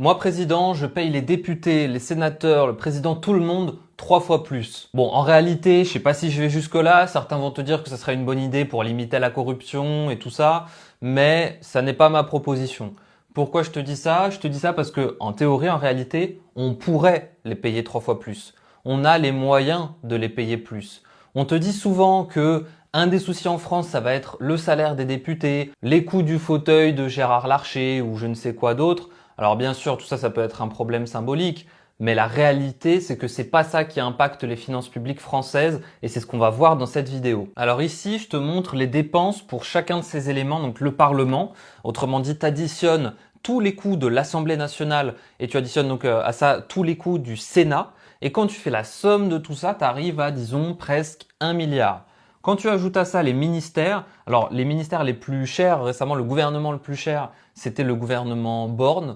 Moi, président, je paye les députés, les sénateurs, le président, tout le monde 3 fois plus. Bon, en réalité, je sais pas si je vais jusque-là. Certains vont te dire que ça serait une bonne idée pour limiter la corruption et tout ça, mais ça n'est pas ma proposition. Pourquoi je te dis ça? Je te dis ça parce que, en théorie, en réalité, on pourrait les payer 3 fois plus. On a les moyens de les payer plus. On te dit souvent que un des soucis en France, ça va être le salaire des députés, les coûts du fauteuil de Gérard Larcher ou je ne sais quoi d'autre. Alors bien sûr, tout ça, ça peut être un problème symbolique, mais la réalité, c'est que c'est pas ça qui impacte les finances publiques françaises et c'est ce qu'on va voir dans cette vidéo. Alors ici, je te montre les dépenses pour chacun de ces éléments, donc le Parlement. Autrement dit, tu additionnes tous les coûts de l'Assemblée nationale et tu additionnes donc à ça tous les coûts du Sénat. Et quand tu fais la somme de tout ça, tu arrives à, disons, presque 1 milliard. Quand tu ajoutes à ça les ministères, alors les ministères les plus chers, récemment le gouvernement le plus cher, c'était le gouvernement Borne,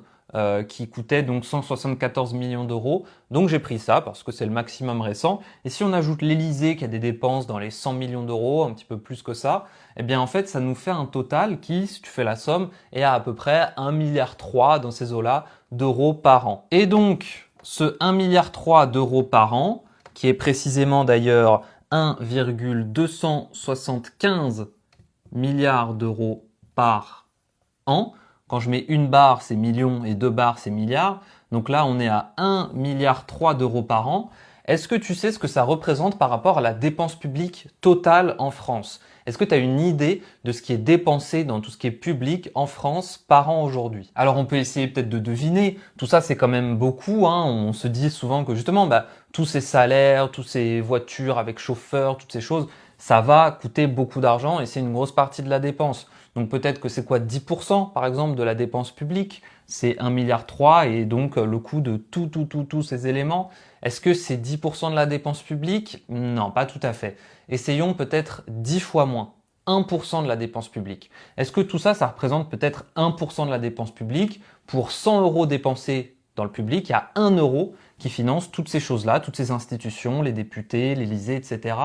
qui coûtait donc 174 millions d'euros. Donc j'ai pris ça parce que c'est le maximum récent. Et si on ajoute l'Élysée qui a des dépenses dans les 100 millions d'euros, un petit peu plus que ça, eh bien en fait ça nous fait un total qui, si tu fais la somme, est à peu près 1,3 milliard dans ces eaux-là d'euros par an. Et donc ce 1,3 milliard d'euros par an, qui est précisément d'ailleurs 1,275 milliards d'euros par an. Quand je mets une barre, c'est millions et deux barres, c'est milliards. Donc là, on est à 1,3 milliard d'euros par an. Est-ce que tu sais ce que ça représente par rapport à la dépense publique totale en France? Est-ce que tu as une idée de ce qui est dépensé dans tout ce qui est public en France par an aujourd'hui? Alors on peut essayer peut-être de deviner. Tout ça, c'est quand même beaucoup, hein. On se dit souvent que justement, tous ces salaires, toutes ces voitures avec chauffeur, toutes ces choses, ça va coûter beaucoup d'argent et c'est une grosse partie de la dépense. Donc peut-être que c'est quoi 10% par exemple de la dépense publique? C'est 1,3 milliard et donc le coût de tous ces éléments. Est-ce que c'est 10% de la dépense publique? Non, pas tout à fait. Essayons peut-être 10 fois moins. 1% de la dépense publique. Est-ce que tout ça, ça représente peut-être 1% de la dépense publique? Pour 100 euros dépensés dans le public, il y a 1 euro qui finance toutes ces choses-là, toutes ces institutions, les députés, l'Élysée, etc.,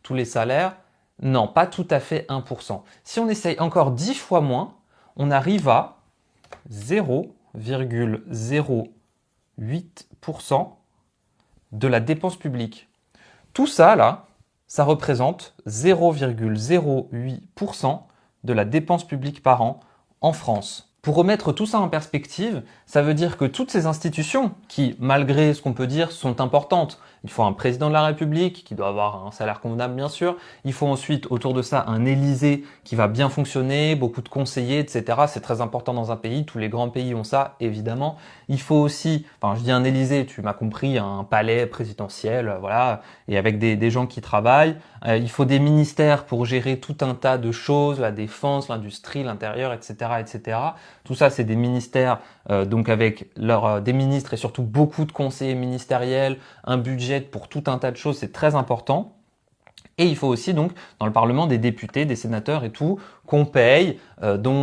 tous les salaires. Non, pas tout à fait 1%. Si on essaye encore 10 fois moins, on arrive à 0,08% de la dépense publique. Tout ça, là, ça représente 0,08% de la dépense publique par an en France. Pour remettre tout ça en perspective, ça veut dire que toutes ces institutions, qui, malgré ce qu'on peut dire, sont importantes, il faut un président de la République qui doit avoir un salaire convenable bien sûr, il faut ensuite autour de ça un Élysée qui va bien fonctionner, beaucoup de conseillers, etc. C'est très important dans un pays, tous les grands pays ont ça évidemment. Il faut aussi, enfin je dis un Élysée, tu m'as compris, un palais présidentiel, voilà, et avec des gens qui travaillent. Il faut des ministères pour gérer tout un tas de choses, la défense, l'industrie, l'intérieur, etc., etc. Tout ça, c'est des ministères, donc avec des ministres et surtout beaucoup de conseillers ministériels, un budget pour tout un tas de choses, c'est très important. Et il faut aussi donc dans le Parlement des députés, des sénateurs et tout qu'on paye,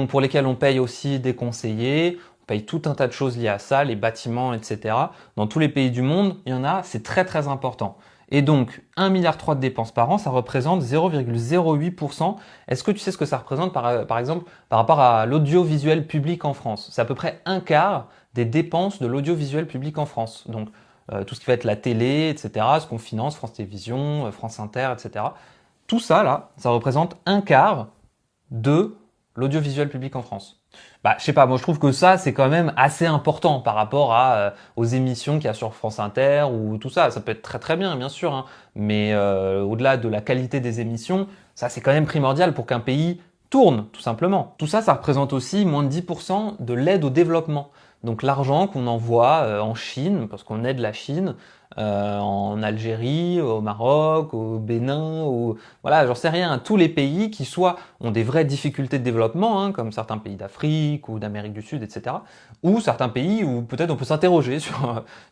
pour lesquels on paye aussi des conseillers. On paye tout un tas de choses liées à ça, les bâtiments, etc. Dans tous les pays du monde, il y en a, c'est très très important. Et donc, 1,3 milliard de dépenses par an, ça représente 0,08%. Est-ce que tu sais ce que ça représente par exemple par rapport à l'audiovisuel public en France? C'est à peu près un quart des dépenses de l'audiovisuel public en France. Donc, tout ce qui va être la télé, etc., ce qu'on finance, France Télévisions, France Inter, etc. Tout ça, là, ça représente un quart de l'audiovisuel public en France. Je sais pas, moi je trouve que ça c'est quand même assez important par rapport aux émissions qu'il y a sur France Inter ou tout ça. Ça peut être très très bien sûr, hein, mais au-delà de la qualité des émissions, ça c'est quand même primordial pour qu'un pays tourne, tout simplement. Tout ça, ça représente aussi moins de 10% de l'aide au développement. Donc l'argent qu'on envoie en Chine, parce qu'on aide la Chine, en Algérie, au Maroc, au Bénin, voilà, j'en sais rien, à tous les pays qui soit ont des vraies difficultés de développement, hein, comme certains pays d'Afrique ou d'Amérique du Sud, etc. Ou certains pays où peut-être on peut s'interroger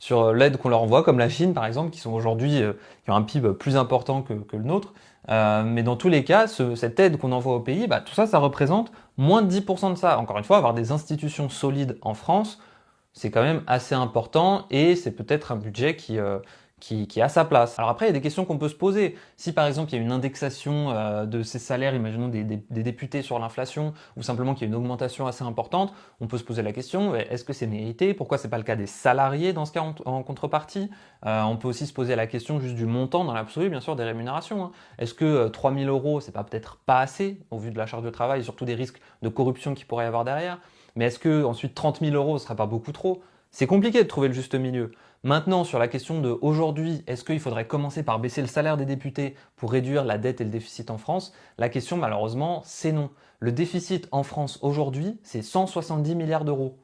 sur l'aide qu'on leur envoie, comme la Chine par exemple, qui sont aujourd'hui qui ont un PIB plus important que le nôtre. Mais dans tous les cas, cette aide qu'on envoie au pays, tout ça, ça représente moins de 10% de ça. Encore une fois, avoir des institutions solides en France, c'est quand même assez important et c'est peut-être un budget qui est à sa place. Alors après, il y a des questions qu'on peut se poser. Si par exemple il y a une indexation de ces salaires, imaginons des députés sur l'inflation, ou simplement qu'il y a une augmentation assez importante, on peut se poser la question, est-ce que c'est mérité? Pourquoi c'est pas le cas des salariés dans ce cas en contrepartie? On peut aussi se poser la question juste du montant dans l'absolu, bien sûr, des rémunérations, hein. Est-ce que 3 000 euros, c'est pas peut-être pas assez au vu de la charge de travail et surtout des risques de corruption qu'il pourrait y avoir derrière? Mais est-ce que ensuite 30 000 euros, ce serait pas beaucoup trop? C'est compliqué de trouver le juste milieu. Maintenant, sur la question de aujourd'hui, est-ce qu'il faudrait commencer par baisser le salaire des députés pour réduire la dette et le déficit en France? La question, malheureusement, c'est non. Le déficit en France aujourd'hui, c'est 170 milliards d'euros.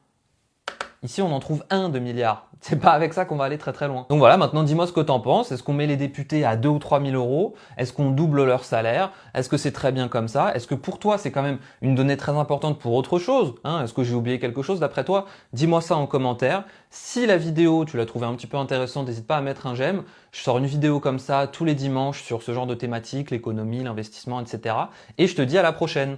Ici, on en trouve 1 de milliard. C'est pas avec ça qu'on va aller très très loin. Donc voilà, maintenant dis-moi ce que t'en penses. Est-ce qu'on met les députés à 2 ou 3 000 euros? Est-ce qu'on double leur salaire? Est-ce que c'est très bien comme ça? Est-ce que pour toi, c'est quand même une donnée très importante pour autre chose, hein? Est-ce que j'ai oublié quelque chose d'après toi? Dis-moi ça en commentaire. Si la vidéo, tu l'as trouvée un petit peu intéressante, n'hésite pas à mettre un j'aime. Je sors une vidéo comme ça tous les dimanches sur ce genre de thématique, l'économie, l'investissement, etc. Et je te dis à la prochaine.